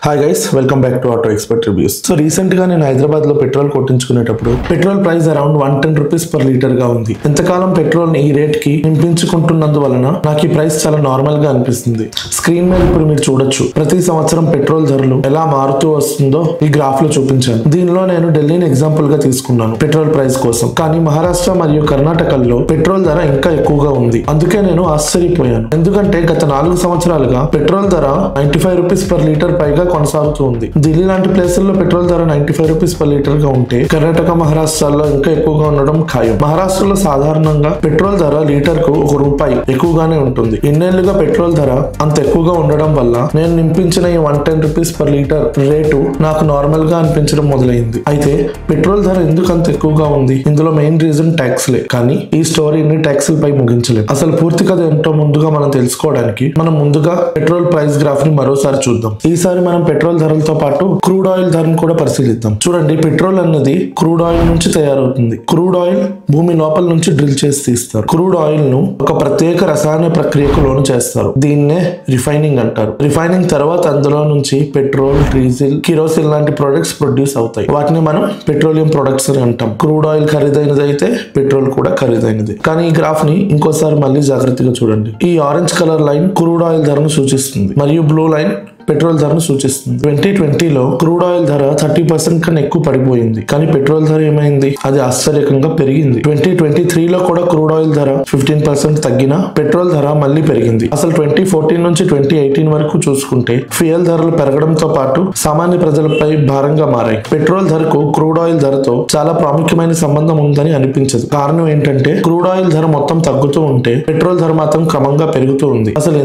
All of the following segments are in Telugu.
Hi guys, welcome back to Auto Expert Reviews. So recent గా నేను హైదరాబాద్ లో పెట్రోల్ కొట్టించుకునేటప్పుడు petrol price around 110 rupees per litre గా ఉంది. ఎంతకాలం పెట్రోల్ ని ఈ రేట్ కి నింపించుకుంటున్నందువలన నాకు ఈ ప్రైస్ చాలా నార్మల్ గా అనిపిస్తుంది. స్క్రీన్ మీద ఇప్పుడు మీరు చూడొచ్చు, ప్రతి సంవత్సరం పెట్రోల్ ధరలు ఎలా మారుతూ వస్తుందో ఈ గ్రాఫ్ లో చూపించాను. దీనిలో నేను ఢిల్లీని ఎగ్జాంపుల్ గా తీసుకున్నాను పెట్రోల్ ప్రైస్ కోసం. కానీ మహారాష్ట్ర మరియు కర్ణాటకల్లో పెట్రోల్ ధర ఇంకా ఎక్కువగా ఉంది. అందుకే నేను ఆశ్చర్యపోయాను, ఎందుకంటే గత 4 సంవత్సరాలుగా పెట్రోల్ ధర 95 రూపీస్ పర్ లీటర్ పైగా కొనసాగుతూ ఉంది. ఢిల్లీ లాంటి ప్లేసుల్లో పెట్రోల్ ధర 95 రూపీస్ పర్ లీటర్ గా ఉంటే కర్ణాటక, మహారాష్ట్రలో ఇంకా ఎక్కువగా ఉండడం ఖాయం. మహారాష్ట్రలో సాధారణంగా పెట్రోల్ ధర లీటర్ కు ₹1 ఎక్కువగానే ఉంటుంది. ఇన్నేళ్లుగా పెట్రోల్ ధర అంత ఎక్కువగా ఉండడం వల్ల నేను నింపించిన ఈ 110 రూపీస్ పర్ లీటర్ రేటు నాకు నార్మల్ గా అనిపించడం మొదలైంది. అయితే పెట్రోల్ ధర ఎందుకు అంత ఎక్కువగా ఉంది? ఇందులో మెయిన్ రీజన్ ట్యాక్స్లే. కానీ ఈ స్టోరీని ట్యాక్స్ల పై ముగించలేదు. అసలు పూర్తి కథ ఏంటో ముందుగా మనం తెలుసుకోవడానికి మనం ముందుగా పెట్రోల్ ప్రైస్ గ్రాఫ్ ని మరోసారి చూద్దాం. ఈసారి మనం పెట్రోల్ ధరలతో పాటు క్రూడ్ ఆయిల్ ధరను కూడా పరిశీలిద్దాం. చూడండి, పెట్రోల్ అన్నది క్రూడ్ ఆయిల్ నుంచి తయారవుతుంది. క్రూడ్ ఆయిల్ భూమి లోపల నుంచి డ్రిల్ చేసి తీస్తారు. క్రూడ్ ఆయిల్ ను ఒక ప్రత్యేక రసాయన ప్రక్రియకు లోను చేస్తారు. దీన్నే రిఫైనింగ్ అంటారు. రిఫైనింగ్ తర్వాత అందులో నుంచి పెట్రోల్, డీజిల్, కిరోసిన్ లాంటి ప్రొడక్ట్స్ ప్రొడ్యూస్ అవుతాయి. వాటిని మనం పెట్రోలియం ప్రొడక్ట్స్ అని అంటాం. క్రూడ్ ఆయిల్ ఖరీదైనది అయితే పెట్రోల్ కూడా ఖరీదైనది. కానీ ఈ గ్రాఫ్ ని ఇంకోసారి మళ్ళీ జాగ్రత్తగా చూడండి. ఈ orange colour line crude oil ధరను సూచిస్తుంది మరియు బ్లూ లైన్ పెట్రోల్ ధరను సూచిస్తుంది. 2020లో క్రూడ్ ఆయిల్ ధర 30% కన్నా ఎక్కువ పడిపోయింది. కానీ పెట్రోల్ ధర ఏమైంది? అది ఆశ్చర్యకంగా పెరిగింది. 2023లో కూడా క్రూడ్ ఆయిల్ ధర 15% తగ్గినా పెట్రోల్ ధర మళ్ళీ పెరిగింది. అసలు 2014 నుంచి 2018 వరకు చూసుకుంటే ఫ్యూయల్ ధరలు పెరగడంతో పాటు సామాన్య ప్రజలపై భారంగా మారాయి. పెట్రోల్ ధరకు క్రూడ్ ఆయిల్ ధరతో చాలా ప్రాముఖ్యమైన సంబంధం ఉందని అనిపించదు. కారణం ఏంటంటే క్రూడ్ ఆయిల్ ధర మొత్తం తగ్గుతూ ఉంటే పెట్రోల్ ధర మాత్రం క్రమంగా పెరుగుతూ ఉంది. అసలు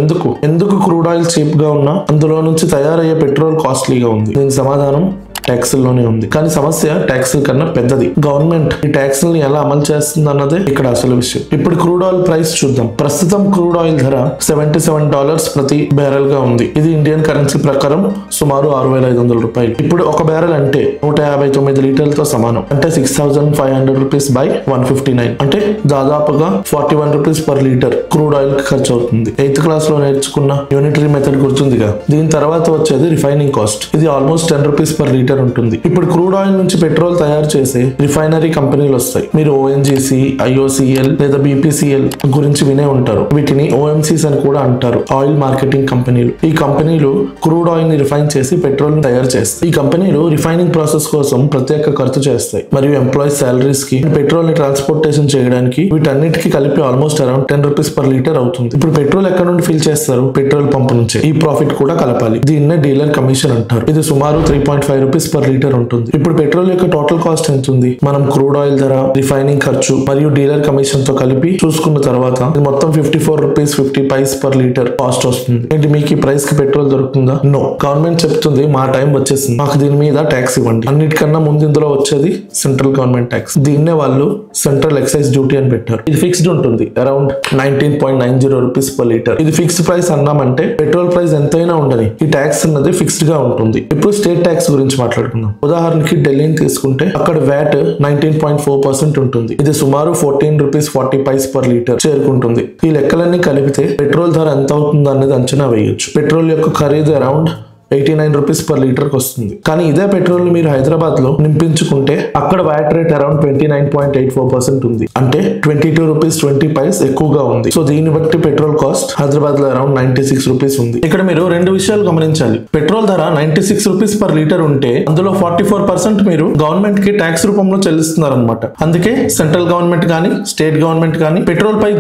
ఎందుకు క్రూడ్ ఆయిల్ చీప్ గా ఉన్నా అందులో నుంచి తయారయ్యే పెట్రోల్ కాస్ట్లీగా ఉంది? దీనికి సమాధానం ట్యాక్స్లోనే ఉంది. కానీ సమస్య ట్యాక్స్ కన్నా పెద్దది. గవర్నమెంట్ ఈ ట్యాక్స్ ని ఎలా అమలు చేస్తుంది అన్నదే ఇక్కడ అసలు విషయం. ఇప్పుడు క్రూడ్ ఆయిల్ ప్రైస్ చూద్దాం. ప్రస్తుతం క్రూడ్ ఆయిల్ ధర $77 ప్రతి బ్యారెల్ గా ఉంది. ఇది ఇండియన్ కరెన్సీ ప్రకారం సుమారు $6,500. ఇప్పుడు ఒక బ్యారెల్ అంటే 159 లీటర్లతో సమానం. అంటే 6,500 రూపీస్ బై 159, అంటే దాదాపుగా 41 rupees per litre crude oil ఖర్చు అవుతుంది. 8th క్లాస్ లో నేర్చుకున్న యూనిటరీ మెథడ్ గుర్తుందిగా. దీని తర్వాత వచ్చేది రిఫైనింగ్ కాస్ట్. ఇది ఆల్మోస్ట్ 10 రూపీస్ పర్ లీటర్ ఉంటుంది. ఇప్పుడు క్రూడ్ ఆయిల్ నుంచి పెట్రోల్ తయారు చేసే రిఫైనరీ కంపెనీలు వస్తాయి. మీరు ONGC, IOCL లేదా BPCL గురించి వినే ఉంటారు. వీటిని OMCs అని కూడా అంటారు, ఆయిల్ మార్కెటింగ్ కంపెనీలు. ఈ కంపెనీలు క్రూడ్ ఆయిల్ ని రిఫైన్ చేసి పెట్రోల్ ని తయారు చేస్తాయి. ఈ కంపెనీలు రిఫైనింగ్ ప్రాసెస్ కోసం ప్రత్యేక ఖర్చు చేస్తాయి మరియు ఎంప్లాయీస్ సాలరీస్ కి, పెట్రోల్ ని ట్రాన్స్పోర్టేషన్ చేయడానికి వీటన్నిటికీ కలిపి almost around 10 rupees per litre అవుతుంది. ఇప్పుడు పెట్రోల్ ఎక్కడ నుండి ఫిల్ చేస్తారు? పెట్రోల్ పంప్ నుంచే. ఈ ప్రాఫిట్ కూడా కలపాలి. దీన్నే డీలర్ కమిషన్ అంటారు. ఇది సుమారు 3.5 రూపీస్ పర్ లీటర్ ఉంటుంది. ఇప్పుడు పెట్రోల్ యొక్క టోటల్ కాస్ట్ ఎంత ఉంది? మనం క్రూడ్ ఆయిల్ ధర, రిఫైనింగ్ ఖర్చు మరియు డీలర్ కమిషన్ తో కలిపి చూసుకున్న తర్వాత ఇది మొత్తం 54 rupees 50 paise per litre cost వస్తుంది. ఏంటి, మీకు ఈ ప్రైస్ కి పెట్రోల్ దొరుకుతుందా? నో. గవర్నమెంట్ చెప్తుంది మా టైం వచ్చేసింది, మాకు దీని మీద ట్యాక్స్ ఇవ్వండి. అన్నిటికన్నా ముందు ఇందులో వచ్చేది సెంట్రల్ గవర్నమెంట్ ట్యాక్స్. దీన్నే వాళ్ళు సెంట్రల్ ఎక్సైజ్ డ్యూటీ అని పెట్టారు. ఇది ఫిక్స్డ్ ఉంటుంది, అరౌండ్ 19.90 రూపీస్ పర్ లీటర్. ఇది ఫిక్స్డ్ ప్రైస్ అన్నామంటే పెట్రోల్ ప్రైస్ ఎంతైనా ఉండని ఈ ట్యాక్స్ అన్నది ఫిక్స్డ్ గా ఉంటుంది. ఇప్పుడు స్టేట్ ట్యాక్స్ గురించి మాట్లాడుకుందాం. ఉదాహరణకి ఢిల్లీని తీసుకుంటే అక్కడ VAT 19.4% ఉంటుంది. ఇది సుమారు 14 రూపీస్ 40 పైస్ పర్ లీటర్ చేరుకుంటుంది. ఈ లెక్కలన్నీ కలిపితే పెట్రోల్ ధర ఎంత అవుతుంది అనేది అంచనా వేయొచ్చు. పెట్రోల్ యొక్క ఖరీదు అరౌండ్ 89 రూపీస్ పర్ లీటర్ కి వస్తుంది. కానీ ఇదే పెట్రోల్ ని మీరు హైదరాబాద్ లో నింపించుకుంటే అక్కడ VAT రేట్ అరౌండ్ 29.84% ఉంది. అంటే 22 రూపీస్ 20 పైస్ ఎక్కువగా ఉంది. సో దీన్ని బట్టి పెట్రోల్ కాస్ట్ హైదరాబాద్ లో అరౌండ్ 96 రూపీస్ ఉంది. ఇక్కడ మీరు 2 విషయాలు గమనించాలి. పెట్రోల్ ధర 96 రూపీస్ పర్ లీటర్ ఉంటే అందులో 44% మీరు గవర్నమెంట్ కి ట్యాక్స్ రూపంలో చెల్లిస్తున్నారు అనమాట. అందుకే సెంట్రల్ గవర్నమెంట్ కానీ స్టేట్ గవర్నమెంట్ కానీ పెట్రోల్ పై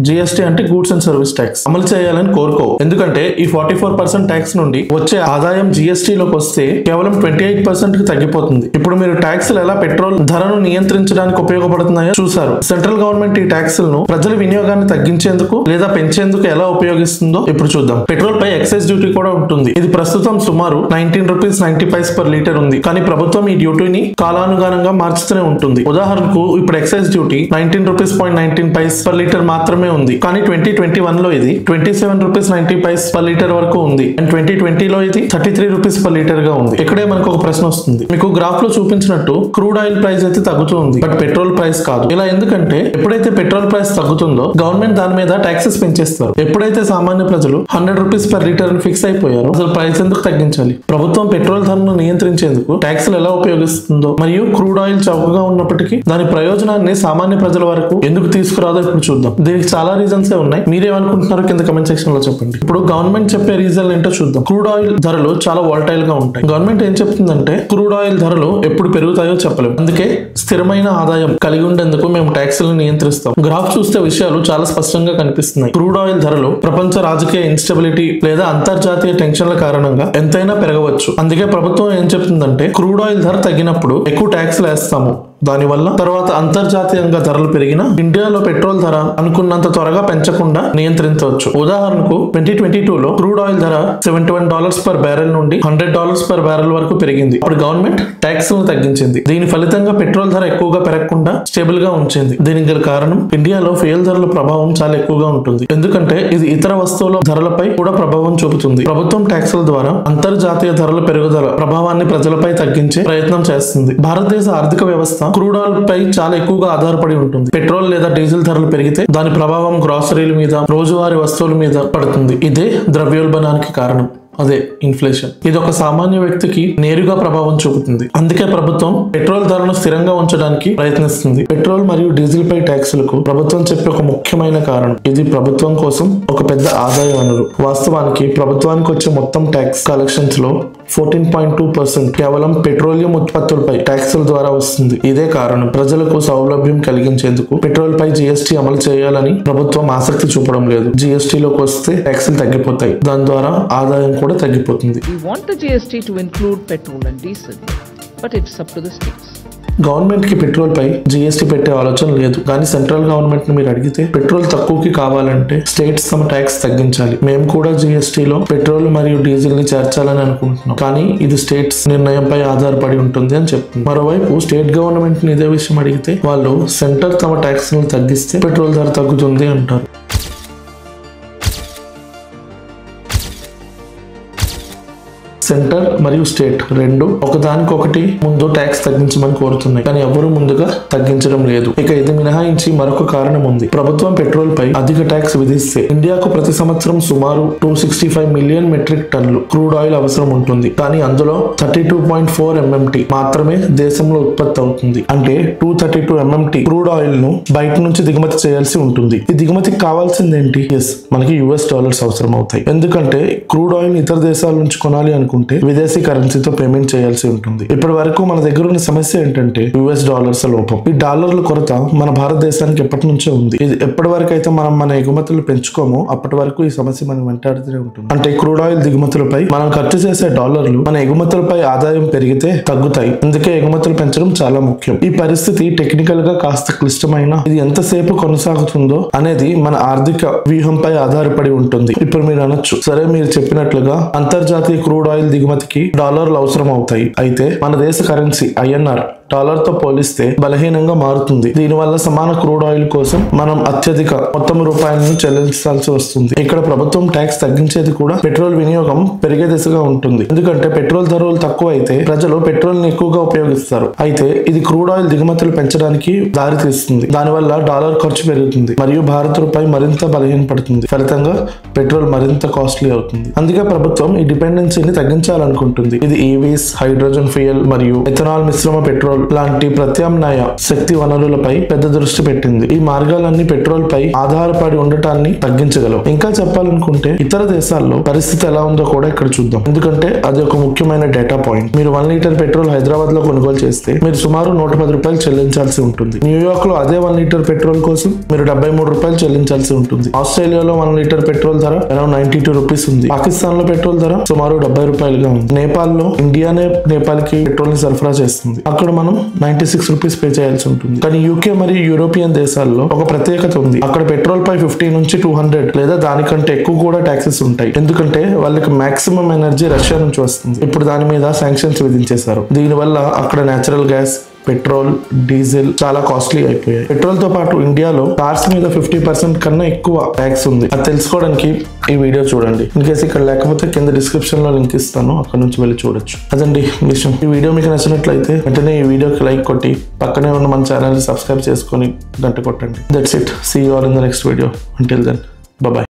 GST అంటే గూడ్స్ అండ్ సర్వీస్ ట్యాక్స్ అమలు చేయాలని కోరుకో. ఎందుకంటే ఈ 44% ట్యాక్స్ నుండి వచ్చే ఆదాయం GST లోకి వస్తే కేవలం 28% కి తగ్గిపోతుంది. ఇప్పుడు మీరు ట్యాక్స్లు ఎలా పెట్రోల్ ధరను నియంత్రించడానికి ఉపయోగపడుతున్నాయో చూసారు. సెంట్రల్ గవర్నమెంట్ ఈ ట్యాక్స్లను ప్రజల వినియోగాన్ని తగ్గించేందుకు లేదా పెంచేందుకు ఎలా ఉపయోగిస్తుందో ఇప్పుడు చూద్దాం. పెట్రోల్ పై ఎక్సైజ్ డ్యూటీ కూడా ఉంటుంది. ఇది ప్రస్తుతం సుమారు 19 రూపీస్ 90 పైస్ పర్ లీటర్ ఉంది. కానీ ప్రభుత్వం ఈ డ్యూటీని కాలానుగుణంగా మార్చుతూనే ఉంటుంది. ఉదాహరణకు ఇప్పుడు excise duty 19 rupees 19 paise per litre మాత్రమే ఉంది. కానీ 2021లో ఇది 27 రూపీస్ 90 పైస్ పర్ లీటర్ వరకు ఉంది. అండ్ 2020లో లో ఇది 33 రూపీస్ పర్ లీటర్ గా ఉంది. ఇక్కడే మనకు ఒక ప్రశ్న వస్తుంది. మీకు గ్రాఫ్ లో చూపించినట్టు క్రూడ్ ఆయిల్ ప్రైస్ అయితే తగ్గుతూ ఉంది, బట్ పెట్రోల్ ప్రైస్ కాదు. ఇలా ఎందుకంటే ఎప్పుడైతే పెట్రోల్ ప్రైస్ తగ్గుతుందో గవర్నమెంట్ దాని మీద ట్యాక్సెస్ పెంచేస్తారు. ఎప్పుడైతే సామాన్య ప్రజలు 100 రూపీస్ పర్ లీటర్ ఫిక్స్ అయిపోయారో అసలు ప్రైస్ ఎందుకు తగ్గించాలి? ప్రభుత్వం పెట్రోల్ ధరను నియంత్రించేందుకు ట్యాక్సులు ఎలా ఉపయోగిస్తుందో మరియు క్రూడ్ ఆయిల్ చౌకగా ఉన్నప్పటికీ దాని ప్రయోజనాన్ని సామాన్య ప్రజల వరకు ఎందుకు తీసుకురాదో ఇప్పుడు చూద్దాం. దీనికి చాలా రీజన్స్ ఉన్నాయి. మీరేమనుకుంటున్నారో కింద కమెంట్ సెక్షన్ లో చెప్పండి. ఇప్పుడు గవర్నమెంట్ చెప్పే రీజన్ ఏంటో చూద్దాం. క్రూడ్ ఆయిల్ ధరలు చాలా వాలటైల్ గా ఉంటాయి. గవర్నమెంట్ ఏం చెప్తుందంటే క్రూడ్ ఆయిల్ ధరలు ఎప్పుడు పెరుగుతాయో చెప్పలేము, అందుకే స్థిరమైన ఆదాయం కలిగి ఉండేందుకు మేము ట్యాక్సులను నియంత్రిస్తాం. గ్రాఫ్ చూస్తే విషయాలు చాలా స్పష్టంగా కనిపిస్తున్నాయి. క్రూడ్ ఆయిల్ ధరలు ప్రపంచ రాజకీయ ఇన్స్టెబిలిటీ లేదా అంతర్జాతీయ టెన్షన్ల కారణంగా ఎంతైనా పెరగవచ్చు. అందుకే ప్రభుత్వం ఏం చెప్తుందంటే క్రూడ్ ఆయిల్ ధర తగ్గినప్పుడు ఎక్కువ ట్యాక్స్లు వేస్తాము. దానివల్ల తర్వాత అంతర్జాతీయంగా ధరలు పెరిగినా ఇండియాలో పెట్రోల్ ధర అనుకున్నంత త్వరగా పెంచకుండా నియంత్రించవచ్చు. ఉదాహరణకు 2022లో క్రూడ్ ఆయిల్ ధర $71 పర్ బ్యారెల్ నుండి $100 పర్ బ్యారెల్ వరకు పెరిగింది. అప్పుడు గవర్నమెంట్ ట్యాక్స్ ను తగ్గించింది. దీని ఫలితంగా పెట్రోల్ ధర ఎక్కువగా పెరగకుండా స్టేబుల్ గా ఉంచింది. దీనికి గల కారణం ఇండియాలో ఫ్యూయల్ ధరల ప్రభావం చాలా ఎక్కువగా ఉంటుంది, ఎందుకంటే ఇది ఇతర వస్తువుల ధరలపై కూడా ప్రభావం చూపుతుంది. ప్రభుత్వం ట్యాక్సుల ద్వారా అంతర్జాతీయ ధరల పెరుగుదల ప్రభావాన్ని ప్రజలపై తగ్గించే ప్రయత్నం చేస్తుంది. భారతదేశ ఆర్థిక వ్యవస్థ క్రూడ్ ఆయిల్ పై చాలా ఎక్కువగా ఆధారపడి ఉంటుంది. పెట్రోల్ లేదా డీజిల్ ధరలు పెరిగితే దాని ప్రభావం గ్రాసరీల మీద, రోజువారీ వస్తువుల మీద పడుతుంది. ఇదే ద్రవ్యోల్బణానికి కారణం, అదే ఇన్ఫ్లేషన్. ఇది ఒక సామాన్య వ్యక్తికి నేరుగా ప్రభావం చూపుతుంది. అందుకే ప్రభుత్వం పెట్రోల్ ధరను స్థిరంగా ఉంచడానికి ప్రయత్నిస్తుంది. పెట్రోల్ మరియు డీజిల్ పై ట్యాక్సులకు ప్రభుత్వం చెప్పే ఒక ముఖ్యమైన కారణం. ఇది ప్రభుత్వం కోసం ఒక పెద్ద ఆదాయ వనరు. వాస్తవానికి ప్రభుత్వానికి వచ్చే మొత్తం ట్యాక్స్ కలెక్షన్స్ లో 14.2% కేవలం పెట్రోలియం ఉత్పత్తులపై ట్యాక్సుల ద్వారా వస్తుంది. ఇదే కారణం ప్రజలకు సౌలభ్యం కలిగించేందుకు పెట్రోల్ పై జీఎస్టీ అమలు చేయాలని ప్రభుత్వం ఆసక్తి చూపడం లేదు. జీఎస్టీలోకి వస్తే ట్యాక్సులు తగ్గిపోతాయి, దాని ద్వారా ఆదాయం కూడా తగ్గిపోతుంది. We want the GST to include petrol and diesel, but it's up to the states. Government కి పెట్రోల్ పై జీఎస్టీ పెట్టే ఆలోచన లేదు, కానీ సెంట్రల్ గవర్నమెంట్ ని మీరు అడిగితే పెట్రోల్ తక్కువకి కావాలంటే స్టేట్స్ తమ ట్యాక్స్ తగ్గించాలి. మేము కూడా జీఎస్టీలో పెట్రోల్ మరియు డీజిల్ ని చేర్చాలని అనుకుంటున్నాం, కానీ ఇది స్టేట్స్ నిర్ణయంపై ఆధారపడి ఉంటుంది అని చెప్తుంది. మరోవైపు స్టేట్ గవర్నమెంట్ ని ఇదే విషయం అడిగితే వాళ్ళు సెంటర్ తమ ట్యాక్స్ ను తగ్గిస్తే పెట్రోల్ ధర తగ్గుతుంది అంటారు. సెంటర్ మరియు స్టేట్ రెండు ఒకదానికొకటి ముందు ట్యాక్స్ తగ్గించమని కోరుతున్నాయి, కానీ ఎవరు ముందుగా తగ్గించడం లేదు. ఇక ఇది మినహాయించి మరొక కారణం ఉంది. ప్రభుత్వం పెట్రోల్ పై అధిక ట్యాక్స్ విధిస్తే ఇండియాకు ప్రతి సంవత్సరం సుమారు 265 మిలియన్ మెట్రిక్ టన్నులు క్రూడ్ ఆయిల్ అవసరం ఉంటుంది, కానీ అందులో 32.4 MMT మాత్రమే దేశంలో ఉత్పత్తి అవుతుంది. అంటే 232 MMT క్రూడ్ ఆయిల్ ను బయట నుంచి దిగుమతి చేయాల్సి ఉంటుంది. ఈ దిగుమతికి కావాల్సిందేంటి? మనకి $US అవసరం అవుతాయి, ఎందుకంటే క్రూడ్ ఆయిల్ ఇతర దేశాల నుంచి కొనాలి అనుకుంటే విదేశీ కరెన్సీతో పేమెంట్ చేయాల్సి ఉంటుంది. ఇప్పటి వరకు మన దగ్గర ఉన్న సమస్య ఏంటంటే $US లోపం. ఈ డాలర్ల కొరత మన భారతదేశానికి ఎప్పటి నుంచో ఉంది. ఇది ఎప్పటి వరకు అయితే మనం మన ఎగుమతులు పెంచుకోమో అప్పటి వరకు ఈ సమస్య మనం వెంటాడుతూనే ఉంటుంది. అంటే క్రూడ్ ఆయిల్ దిగుమతులపై మనం ఖర్చు చేసే డాలర్లు మన ఎగుమతులపై ఆదాయం పెరిగితే తగ్గుతాయి. అందుకే ఎగుమతులు పెంచడం చాలా ముఖ్యం. ఈ పరిస్థితి టెక్నికల్ గా కాస్త క్లిష్టమైన, ఇది ఎంతసేపు కొనసాగుతుందో అనేది మన ఆర్థిక వ్యూహంపై ఆధారపడి ఉంటుంది. ఇప్పుడు మీరు అనొచ్చు, సరే మీరు చెప్పినట్లుగా అంతర్జాతీయ క్రూడ్ ఆయిల్ దిగుమతికి డాలర్లు అవసరం అవుతాయి, అయితే మన దేశ కరెన్సీ INR డాలర్ తో పోలిస్తే బలహీనంగా మారుతుంది. దీనివల్ల సమాన క్రూడ్ ఆయిల్ కోసం మనం అత్యధిక మొత్తం రూపాయలను చెల్లించాల్సి వస్తుంది. ఇక్కడ ప్రభుత్వం ట్యాక్స్ తగ్గించేది కూడా పెట్రోల్ వినియోగం పెరిగే దిశగా ఉంటుంది, ఎందుకంటే పెట్రోల్ ధరలు తక్కువ అయితే ప్రజలు పెట్రోల్ ని ఎక్కువగా ఉపయోగిస్తారు. అయితే ఇది క్రూడ్ ఆయిల్ దిగుమతులు పెంచడానికి దారి తీస్తుంది. దానివల్ల డాలర్ ఖర్చు పెరుగుతుంది మరియు భారత రూపాయి మరింత బలహీనపడుతుంది. ఫలితంగా పెట్రోల్ మరింత కాస్ట్లీ అవుతుంది. అందుకే ప్రభుత్వం ఈ డిపెండెన్సీని తగ్గించాలనుకుంటుంది. ఇది ఈవీస్, హైడ్రోజన్ ఫ్యూయల్ మరియు ఎథనాల్ మిశ్రమ పెట్రోల్ లాంటి ప్రత్యామ్నాయ శక్తి వనరులపై పెద్ద దృష్టి పెట్టింది. ఈ మార్గాలన్నీ పెట్రోల్ పై ఆధారపడి ఉండటాన్ని తగ్గించగలవు. ఇంకా చెప్పాలనుకుంటే ఇతర దేశాల్లో పరిస్థితి ఎలా ఉందో కూడా ఇక్కడ చూద్దాం, ఎందుకంటే అది ఒక ముఖ్యమైన డేటా పాయింట్. మీరు 1 లీటర్ పెట్రోల్ హైదరాబాద్ లో కొనుగోలు చేస్తే మీరు సుమారు $110 చెల్లించాల్సి ఉంటుంది. న్యూయార్క్ లో అదే 1 లీటర్ పెట్రోల్ కోసం మీరు $73 చెల్లించాల్సి ఉంటుంది. ఆస్ట్రేలియాలో 1 లీటర్ పెట్రోల్ ధర అరౌండ్ $92 ఉంది. పాకిస్తాన్ లో పెట్రోల్ ధర సుమారు $70 ఉంది. నేపాల్ లో ఇండియానే నేపాల్ కి పెట్రోల్ ని సరఫరా చేస్తుంది. అక్కడ మనం $96 పే చేయాల్సి ఉంటుంది. కానీ యూకే మరియు యూరోపియన్ దేశాల్లో ఒక ప్రత్యేకత ఉంది. అక్కడ పెట్రోల్ పై 50 నుంచి 200 లేదా దానికంటే ఎక్కువ కూడా ట్యాక్సెస్ ఉంటాయి, ఎందుకంటే వాళ్ళకి మాక్సిమం ఎనర్జీ రష్యా నుంచి వస్తుంది. ఇప్పుడు దాని మీద శాంక్షన్స్ విధించేశారు. దీనివల్ల అక్కడ నేచురల్ గ్యాస్, పెట్రోల్, డీజిల్ చాలా కాస్ట్లీ అయిపోయాయి. పెట్రోల్ తో పాటు ఇండియాలో కార్స్ మీద 50% కన్నా ఎక్కువ ట్యాక్స్ ఉంది. అది తెలుసుకోవడానికి ఈ వీడియో చూడండి. ఇన్ కేసు ఇక్కడ లేకపోతే కింద డిస్క్రిప్షన్ లో లింక్ ఇస్తాను, అక్కడ నుంచి వెళ్ళి చూడొచ్చు. అదండి విషయం. ఈ వీడియో మీకు నచ్చినట్లయితే వెంటనే ఈ వీడియోకి లైక్ కొట్టి పక్కనే ఉన్న మన ఛానల్ సబ్స్క్రైబ్ చేసుకొని గంట కొట్టండి. That's it. See you all in the next video. Until then, bye bye.